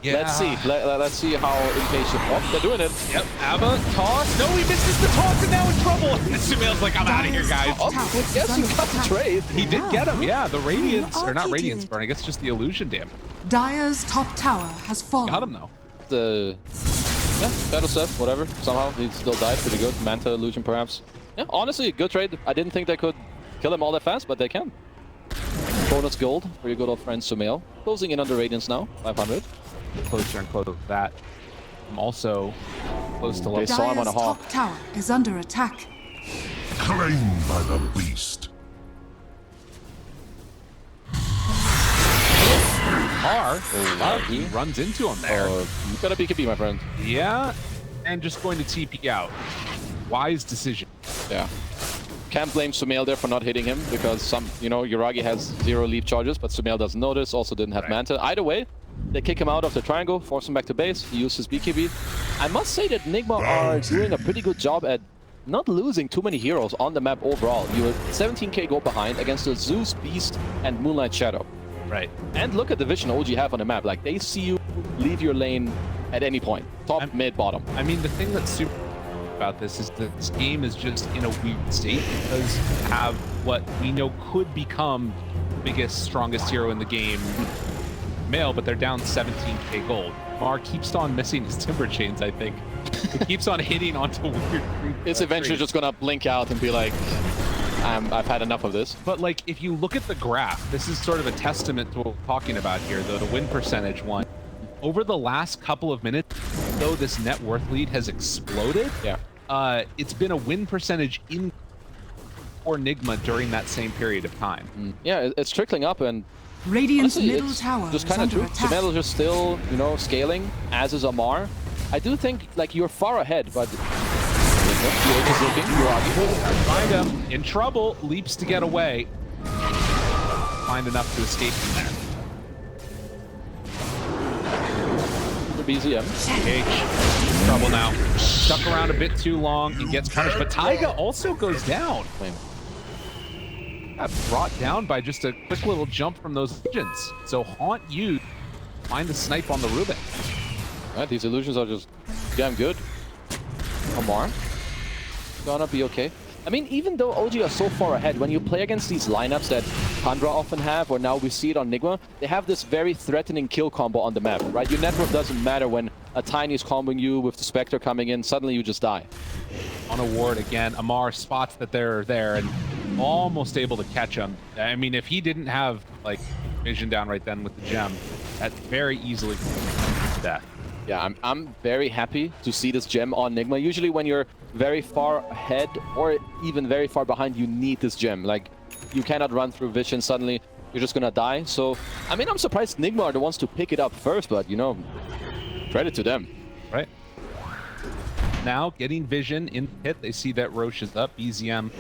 Yeah. Let's see. Let's see how impatient. Oh, they're doing it. Yep, Abatos. No, he misses the toss and now in trouble. And Sumail's like, I'm out of here, guys. Oh, I guess you got the trade. He did get him, yeah. The Radiance, or not Archie Radiance did. burn, I guess just the illusion damage. Dire's top tower has fallen. Got him though. The Shadow Step, whatever. Somehow he still died. Pretty good. Manta illusion, perhaps. Yeah, honestly, good trade. I didn't think they could kill him all that fast, but they can. Bonus gold for your good old friend Sumail. Closing in on the Radiance now. 500. Closer and closer to that. I'm also close to They level. saw him on a Dire's hawk. top tower is under attack. Claimed by the beast. He runs into him there. You got a BKB, my friend. Yeah, and just going to TP out. Wise decision. Yeah. Can't blame Sumail there for not hitting him because Yuragi has 0 leap charges, but Sumail doesn't notice, also didn't have Manta. Either way, they kick him out of the triangle, force him back to base, he used his BKB. I must say that Nigma are doing a pretty good job at not losing too many heroes on the map overall. You were 17k go behind against the Zeus, Beast, and Moonlight Shadow. Right. And look at the vision OG have on the map. Like, they see you leave your lane at any point. Top, mid, bottom. I mean, the thing that's super about this is that this game is just in a weird state because you have what we know could become the biggest, strongest hero in the game, Mail, but they're down 17k gold. Mar keeps on missing his timber chains, I think. He keeps on hitting onto weird It's eventually just gonna blink out and be like, I've had enough of this. But like, if you look at the graph, this is sort of a testament to what we're talking about here, the win percentage one. Over the last couple of minutes, though this net worth lead has exploded, it's been a win percentage in for Nigma during that same period of time. Yeah, it's trickling up, and Radiant's honestly, middle it's tower just is kind of under true. attack. Sumail is just still, scaling, as is Amar. I do think, like, you're far ahead, but Nigma is looking. Yuragi. Find him in trouble, leaps to get away. Find enough to escape from there. BZM. H, trouble now. Stuck around a bit too long and gets punished, but Taiga also goes down. Got brought down by just a quick little jump from those legends. So Haunt you find the snipe on the Rubik. Right, these illusions are just damn good. Amar gonna be okay. I mean, even though OG are so far ahead, when you play against these lineups that Kandra often have, or now we see it on Nigma. They have this very threatening kill combo on the map, right? Your network doesn't matter when a Tiny is comboing you with the Spectre coming in, suddenly you just die. On a ward again, Amar spots that they're there and almost able to catch him. I mean, if he didn't have like vision down right then with the gem, that very easily death. Yeah, I'm very happy to see this gem on Nigma. Usually when you're very far ahead or even very far behind, you need this gem. Like, you cannot run through vision suddenly. You're just gonna die. So, I mean, I'm surprised Nigma are the ones to pick it up first, but, you know, credit to them. Right. Now, getting vision in hit, they see that Roche is up. BZM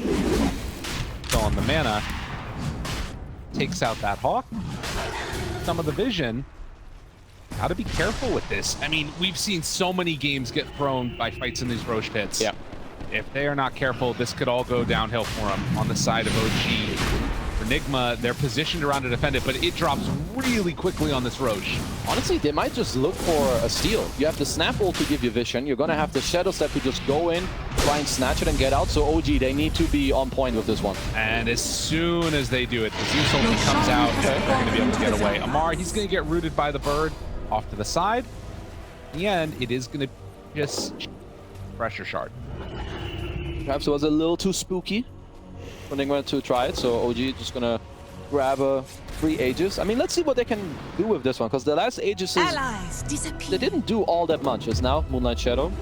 still on the mana. Takes out that Hawk. Some of the vision. How to be careful with this. I mean, we've seen so many games get thrown by fights in these Roche pits. Yeah. If they are not careful, this could all go downhill for them on the side of OG. For Nigma, they're positioned around to defend it, but it drops really quickly on this Roche. Honestly, they might just look for a steal. You have the Snap ult to give you vision. You're going to have the Shadow Step to just go in, try and snatch it and get out. So OG, they need to be on point with this one. And as soon as they do it, the Zeus ulti comes out, they're going to be able to get away. Amar, he's going to get rooted by the bird off to the side. In the end, it is going to just pressure shard. Perhaps it was a little too spooky for Nigma to try it, so OG just gonna grab a free Aegis. I mean, let's see what they can do with this one, because the last Aegis, Allies disappear. they didn't do all that much. It's now Moonlight Shadow.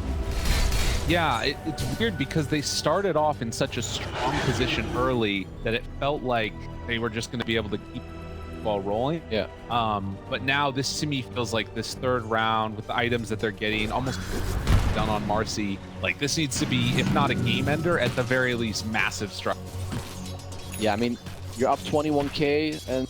Yeah, it's weird because they started off in such a strong position early that it felt like they were just going to be able to keep the ball rolling. Yeah. But now this to me feels like this third round with the items that they're getting almost done on Marcy. Like, this needs to be, if not a game ender, at the very least massive structure. Yeah, I mean, you're up 21k, and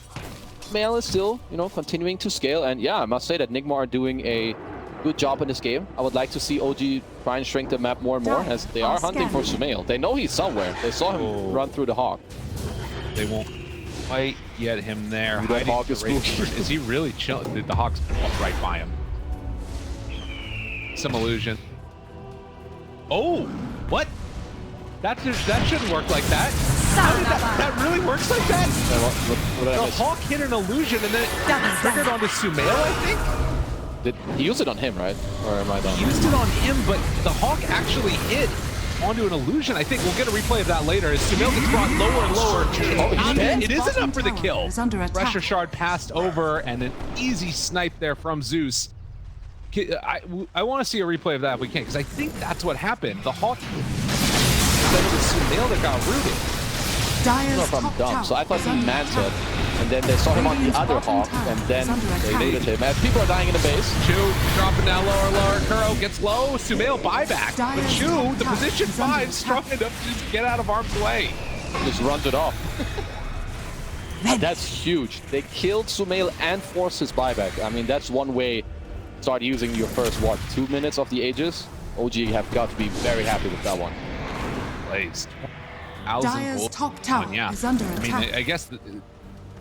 Mail is still, you know, continuing to scale. And yeah, I must say that Nigma are doing a good job in this game. I would like to see OG try and shrink the map more and more, as they are hunting for Sumail. They know he's somewhere. They saw him run through the Hawk. They won't quite get him there. That Hawk is spooky. Is he really chilling? The Hawk's right by him. Some illusion. Oh, what? That shouldn't work like that. How did that really works like that? What did I The miss? Hawk hit an illusion and then it triggered onto Sumail, I think? He used it on him, right? Or am I done? He used it on him, but the Hawk actually hit onto an illusion. I think we'll get a replay of that later as Sumail gets brought lower and lower. he's dead? It is enough for the kill. Is under attack. Pressure shard passed over and an easy snipe there from Zeus. I want to see a replay of that if we can, because I think that's what happened. The Hawk, instead of the Sumail that got rooted. I don't know if I'm dumb, so I thought he manned it, and then they saw him on the other Hawk, and then they looted him. As people are dying in the base. Chu dropping down lower. Kuro gets low. Sumail buyback. But Chu, the position 5, strong enough to just get out of harm's way. Just runs it off. That's huge. They killed Sumail and forced his buyback. I mean, that's one way to start using your first, 2 minutes of the Aegis. OG have got to be very happy with that one. Placed. Dire's top tower is under attack. I mean, I guess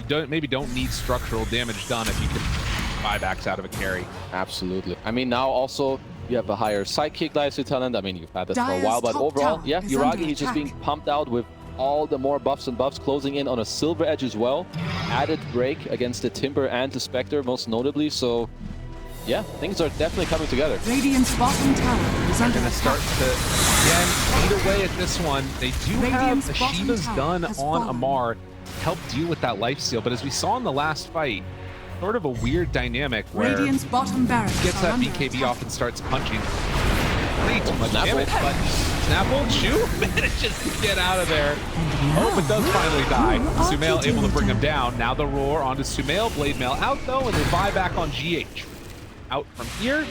you maybe don't need structural damage done if you can buybacks out of a carry. Absolutely. I mean, now also you have a higher sidekick Dicey talent. I mean, you've had this for a Dire's while, but top overall, tower yeah, is Yuragi, under he's just attack. being pumped out with all the more buffs and buffs, closing in on a Silver Edge as well. Added break against the Timber and the Spectre, most notably. So, yeah, things are definitely coming together. Radiant's bottom tower is under Gonna attack. start to, again, eat away at this one. They do Radiant's have bottom Shiva's tower gun has on fallen. Amar to help deal with that lifesteal, but as we saw in the last fight, sort of a weird dynamic where Radiant's bottom barracks he gets are that under BKB attack. off and starts punching. Way too much Snap damage, ult. but Snapple Chu manages to get out of there. Oh, but does finally die. Sumail able to bring him down. Now the roar onto Sumail. Blade Mail out though, and they buy back on GH. Out from here.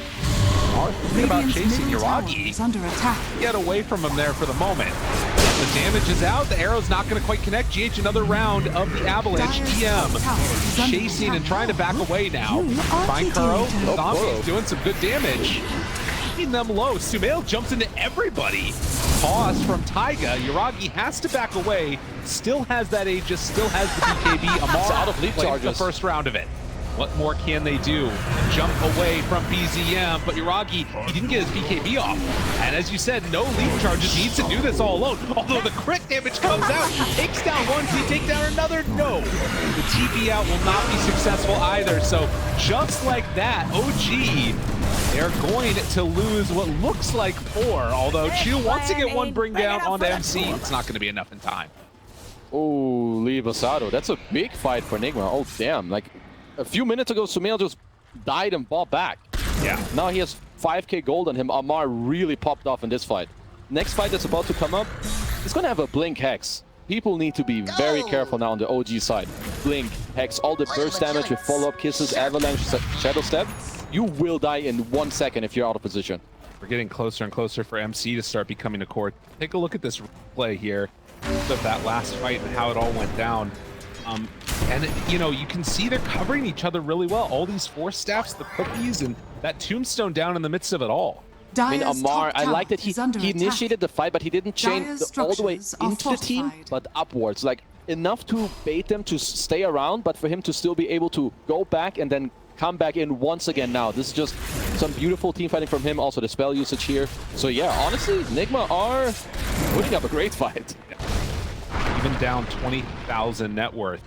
Are thinking about Radiant's chasing middle tower Yuragi. is under attack. Get away from him there for the moment. The damage is out. The arrow's not going to quite connect. GH another round of the Avalanche. Dire's EM top tower is under chasing attack. and trying to back away now. You are Find Kuro. cheating. Zombie's doing some good damage. Keeping them low. Sumail jumps into everybody. Pause from Taiga. Yuragi has to back away. Still has that Aegis. Still has the BKB. Amar It's out of leap played the charges. first round of it. What more can they do? Jump away from BZM, but Yuragi, he didn't get his BKB off. And as you said, no leap charges, needs to do this all alone. Although the crit damage comes out, he takes down one, does he take down another? No. The TP out will not be successful either. So just like that, OG, they're going to lose what looks like 4. Although Chu wants to get one bring down onto MC, it's not going to be enough in time. Oh, Lee Basado, that's a big fight for Nigma. Oh, damn. Like, a few minutes ago, Sumail just died and bought back. Yeah. Now he has 5k gold on him. Amar really popped off in this fight. Next fight that's about to come up, he's going to have a Blink Hex. People need to be very careful now on the OG side. Blink, Hex, all the burst damage with follow-up kisses, avalanche, shadow step. You will die in 1 second if you're out of position. We're getting closer and closer for MC to start becoming a core. Take a look at this replay here of that last fight and how it all went down. And you know, you can see they're covering each other really well. All these force staffs, the cookies, and that tombstone down in the midst of it all. I mean, Amar, I like that he initiated the fight, but he didn't chain all the way into the team, but upwards. Like, enough to bait them to stay around, but for him to still be able to go back and then come back in once again now. This is just some beautiful team fighting from him. Also, the spell usage here. So yeah, honestly, Nigma are putting up a great fight. Even down 20,000 net worth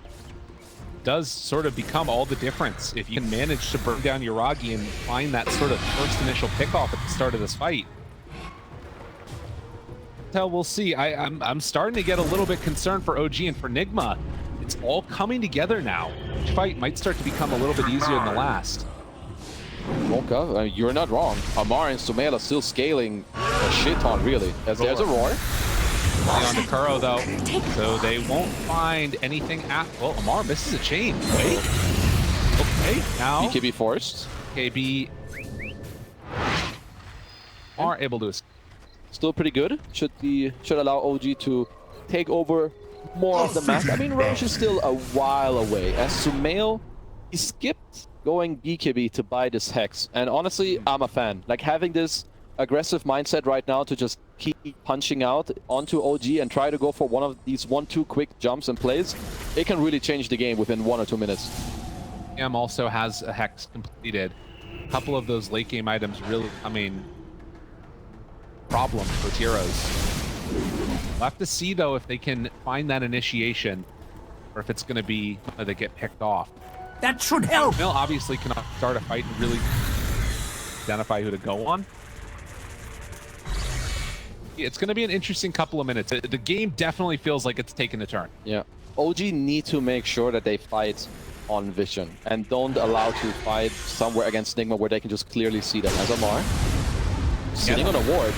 does sort of become all the difference if you can manage to burn down Yuragi and find that sort of first initial pickoff at the start of this fight. So we'll see. I'm starting to get a little bit concerned for OG and for Nigma. It's all coming together now. Each fight might start to become a little bit easier than the last. Mocha, you're not wrong. Amar and Sumail are still scaling a shit ton, really. As there's a roar. On to Kuro though, so they won't find anything at. Well, Amar misses a chain. Wait. Okay, now BKB forced. KB are able to. Still pretty good. Should allow OG to take over more of the map. I mean, Roche is still a while away. As Sumail, he skipped going BKB to buy this Hex, and honestly, I'm a fan. Like, having this aggressive mindset right now to just keep punching out onto OG and try to go for one of these 1-2 quick jumps and plays, it can really change the game within 1 or 2 minutes. AM also has a Hex completed. A couple of those late game items really becoming problems for Tiros. We'll have to see though if they can find that initiation or if it's going to be they get picked off. That should help. Mill obviously cannot start a fight and really identify who to go on. It's going to be an interesting couple of minutes. The game definitely feels like it's taking a turn. Yeah. OG need to make sure that they fight on vision and don't allow to fight somewhere against Nigma where they can just clearly see them. As Amar sitting on a ward.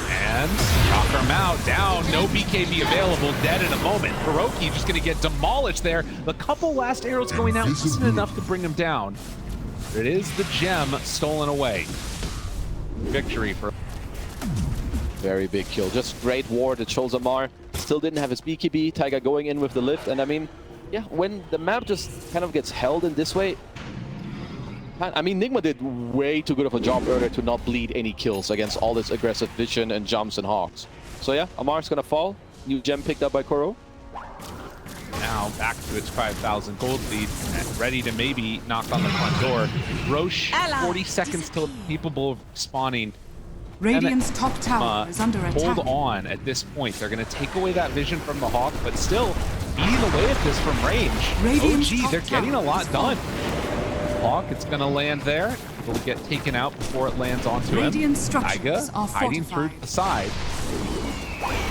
And knock him out, down, no BKB available, dead in a moment. Hiroki just going to get demolished there. The couple last arrows going out wasn't enough to bring him down. It is the gem stolen away. Victory for... Very big kill. Just great ward. It shows Amar still didn't have his BKB. Tiger going in with the lift. And I mean, yeah, when the map just kind of gets held in this way, I mean, Nigma did way too good of a job earlier to not bleed any kills against all this aggressive vision and jumps and hogs. So yeah, Amar's gonna fall. New gem picked up by Kuro. Now back to its 5,000 gold lead and ready to maybe knock on the front door. Roche, 40 seconds till capable of spawning. Radiant's top tower is under attack. Hold on at this point. They're going to take away that vision from the Hawk, but still eating away at this from range. OG, they're getting a lot done. Hawk, it's going to land there. It'll get taken out before it lands onto him. Taiga hiding through the side.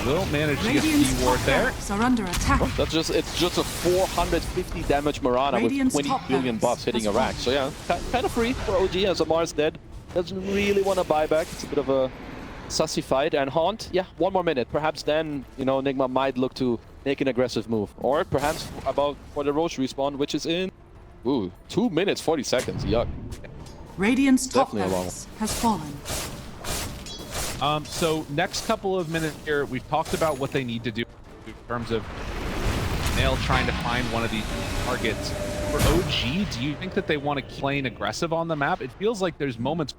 Will manage to get the ward there. Are under attack. That's just, it's just a 450 damage Marana with 20 billion buffs hitting a rack. So yeah, kind of free for OG as Amar's dead. Doesn't really want to buy back. It's a bit of a sussy fight. And Haunt, yeah, 1 more minute. Perhaps then, you know, Nigma might look to make an aggressive move. Or perhaps about for the Roche respawn, which is in, 2 minutes, 40 seconds. Yuck. Radiant's top barracks has fallen. So next couple of minutes here, we've talked about what they need to do in terms of Nail trying to find one of these targets. For OG, do you think that they want to keep playing aggressive on the map? It feels like there's moments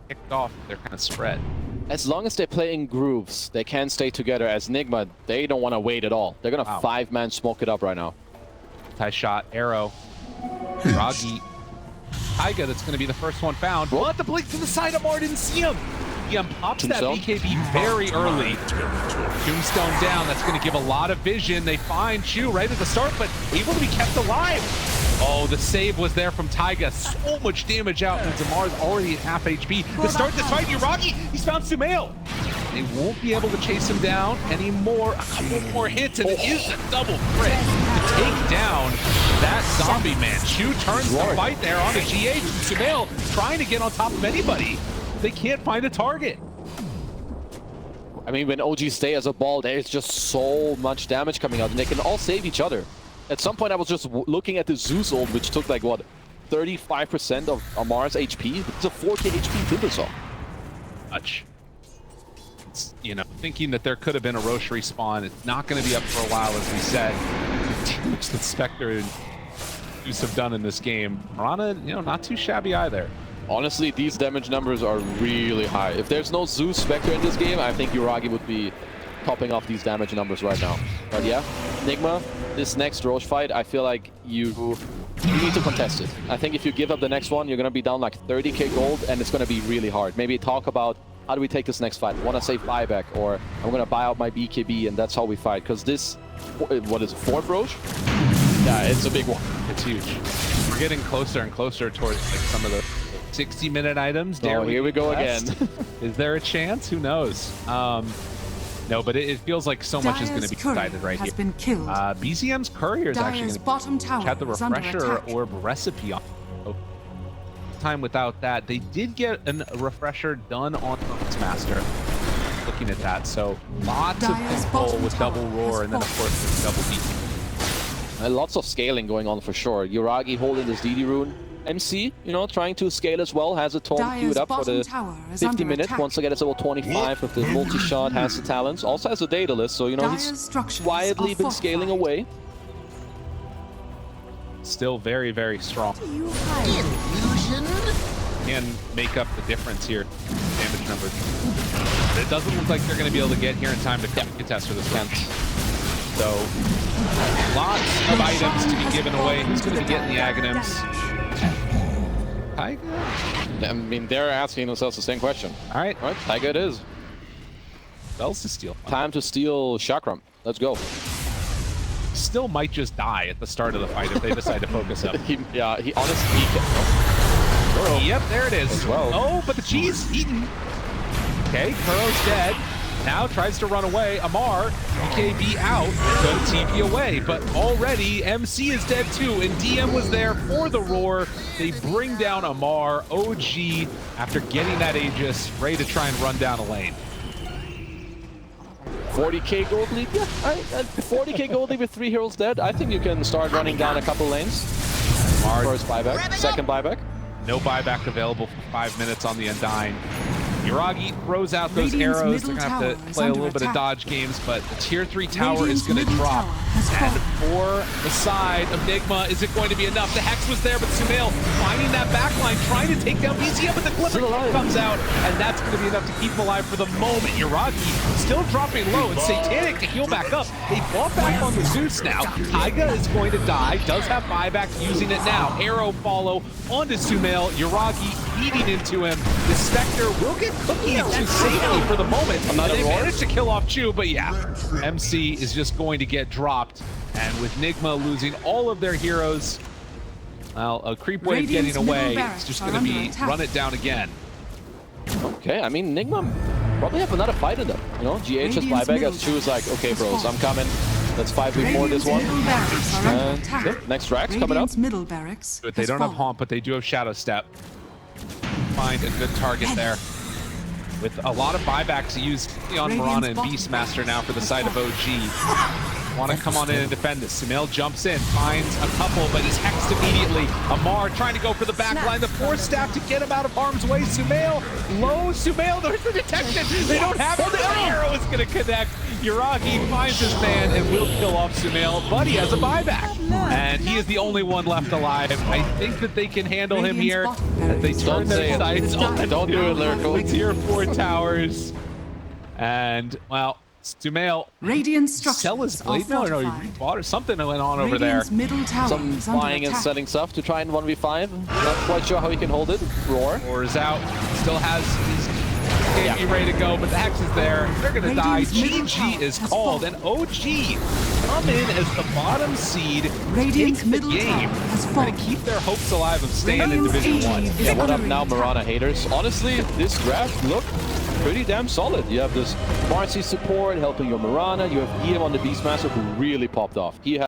kicked off, they're kind of spread. As long as they play in grooves, they can stay together. As Nigma, they don't want to wait at all. They're going to 5-man smoke it up right now. Tie shot, arrow. Ragi Taiga that's going to be the first one found. But the blink to the side of Mar didn't see him. DM pops that BKB very early. Tombstone down. That's going to give a lot of vision. They find Chu right at the start, but able to be kept alive. Oh, the save was there from Taiga. So much damage out, and Zamar's already at half HP. To start this fight, Yuragi, he's found Sumail. They won't be able to chase him down anymore. A couple more hits, and it is a double crit to take down that zombie man. Chu turns the fight there onto GH, and Sumail trying to get on top of anybody. They can't find a target. I mean, when OG stay as a ball, there's just so much damage coming out, and they can all save each other. At some point, I was just looking at the Zeus ult, which took like, what, 35% of Amar's HP? It's a 4k HP Timbersaw. Much. It's, you know, thinking that there could have been a Roche respawn. It's not going to be up for a while, as we said. Which the Spectre and Zeus have done in this game. Mirana, you know, not too shabby either. Honestly, these damage numbers are really high. If there's no Zeus Spectre in this game, I think Yuragi would be topping off these damage numbers right now. But yeah, Nigma, this next Roche fight, I feel like you need to contest it. I think if you give up the next one, you're going to be down like 30k gold, and it's going to be really hard. Maybe talk about, how do we take this next fight? Want to save buyback, or I'm going to buy out my BKB, and that's how we fight. Because this, what is it, 4th Roche? Yeah, it's a big one. It's huge. We're getting closer and closer towards like some of the 60-minute items. Oh, here we go again. Is there a chance? Who knows? No, but it feels like so much is going to be decided right here. Been killed. BZM's courier is actually going to bottom tower have the refresher orb recipe on. Time without that, they did get a refresher done on Master. Looking at that, so lots of control with double roar, and then of course there's double beat. Lots of scaling going on for sure. Yuragi holding this DD rune. MC, you know, trying to scale as well, has a taunt queued up for the 50 minutes. Once again, it's level 25 with the multi-shot, has the talents, also has a data list, so, you know, he's quietly been scaling away. Still very, very strong. Can make up the difference here, damage numbers. But it doesn't look like they're going to be able to get here in time to contest for this round. So, lots of items to be given away. Who's going to be getting the Aghanims? Taiga? I mean, they're asking themselves the same question. All right. All right, Taiga it is. Bells to steal. Time to steal Chakram. Let's go. Still might just die at the start of the fight if they decide to focus up. He honestly can. Yep, there it is. Well. Oh, but the cheese eaten. Okay, Kuro's dead. Now tries to run away. Amar, BKB out, going to TP away. But already, MC is dead too, and DM was there for the roar. They bring down Amar. OG, after getting that Aegis, ready to try and run down a lane. 40k gold lead? Yeah, 40k gold lead with 3 heroes dead. I think you can start running down a couple lanes. First buyback, second buyback. No buyback available for 5 minutes on the Undying. Yuragi throws out those arrows. They're going to have to play a little bit of dodge games, but the tier 3 tower is going to drop. And for the side of Nigma, is it going to be enough? The Hex was there, but Sumail finding that backline, trying to take down BZM, but the Clipper comes out, and that's going to be enough to keep him alive for the moment. Yuragi still dropping low, and Satanic to heal back up. They bought back on the Zeus now. Taiga is going to die, does have buyback, using it now. Arrow follow onto Sumail. Yuragi eating into him. The Spectre will get cookie to safety for the moment. They managed to kill off Chu, but yeah, MC is just going to get dropped. And with Nigma losing all of their heroes, well, a creep wave getting away, it's just going to be run it down again. Okay, I mean, Nigma probably have another fight in them. You know, GH has buyback as Chu is like, okay, bros, I'm coming. Let's 5v4 this one. And yep, next Drax coming up. But they don't have Haunt, but they do have Shadow Step. Find a good target there. With a lot of buybacks used on Mirana and Beastmaster now for the side of OG. Want to come on in and defend this. Sumail jumps in, finds a couple, but is hexed immediately. Amar trying to go for the back line. The Force Staff to get him out of harm's way. Sumail, low. Sumail, there's the detection. They don't have it. The arrow is going to connect. Yuragi finds his man and will kill off Sumail, but he has a buyback. And he is the only one left alive. I think that they can handle him here as they turn their sights on. Don't do it, Lyrical. Tier 4 towers. And, well, Stumail Radiant sell his structures are blade mail, or no, he fortified. rebought or something went on over there. Radiant's middle tower Some is under buying and attack. selling stuff to try and 1v5. Not quite sure how he can hold it. Roar. Or is out, still has his KP ready to go, but the Hex is there. They're gonna die. Radiant's middle GG tower is has called, fallen. and OG come in as the bottom seed, Radiant's take the middle game, tower has trying fallen. to keep their hopes alive of staying in Radiant's Division 1. AG is Yeah, what up under now, attack. Mirana haters? Honestly, this draft looked pretty damn solid. You have this Marcy support helping your Mirana. You have DM on the Beastmaster who really popped off. He had